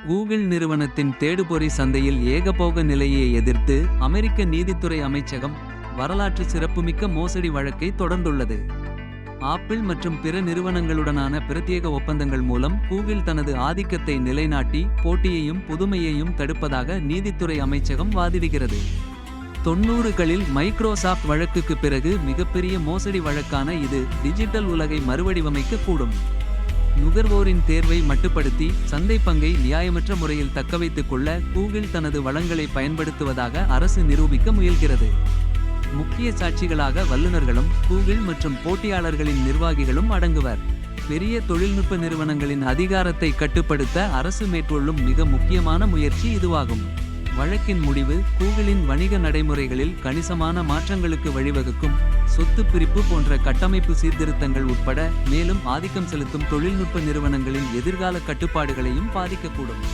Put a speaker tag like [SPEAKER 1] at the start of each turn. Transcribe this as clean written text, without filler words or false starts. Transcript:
[SPEAKER 1] Google நிறுவனத்தின் தேடுபொறி சந்தையில் ஏகபோக நிலையை எதிர்த்து அமெரிக்க நீதித்துறை அமைச்சகம் வரலாற்று சிறப்புமிக்க மோசடி வழக்கை தொடர்ந்துள்ளது. ஆப்பிள் மற்றும் பிற நிறுவனங்களுடனான பிரத்யேக ஒப்பந்தங்கள் மூலம் கூகிள் தனது ஆதிக்கத்தை நிலைநாட்டி போட்டியையும் புதுமையையும் தடுப்பதாக நீதித்துறை அமைச்சகம் வாதிடுகிறது. 90களில் மைக்ரோசாப்ட் வழக்குக்கு பிறகு மிகப்பெரிய மோசடி வழக்கான இது டிஜிட்டல் உலகை மறுவடிவமைக்க கூடும். நுகர்வோரின் தேர்வை மட்டுப்படுத்தி சந்தை பங்கை நியாயமற்ற முறையில் தக்கவைத்துக் கொள்ள கூகிள் தனது வளங்களை பயன்படுத்துவதாக அரசு நிரூபிக்க முயல்கிறது. முக்கிய சாட்சிகளாக வல்லுநர்களும் கூகிள் மற்றும் போட்டியாளர்களின் நிர்வாகிகளும் அடங்குவர். பெரிய தொழில்நுட்ப நிறுவனங்களின் அதிகாரத்தை கட்டுப்படுத்த அரசு மேற்கொள்ளும் மிக முக்கியமான முயற்சி இதுவாகும். வழக்கின் முடிவு கூகிளின் வணிக நடைமுறைகளில் கணிசமான மாற்றங்களுக்கு வழிவகுக்கும். சொத்து பிரிப்பு போன்ற கட்டமைப்பு சீர்திருத்தங்கள் உட்பட மேலும் ஆதிக்கம் செலுத்தும் தொழில்நுட்ப நிறுவனங்களின் எதிர்கால கட்டுப்பாடுகளையும் பாதிக்கக்கூடும்.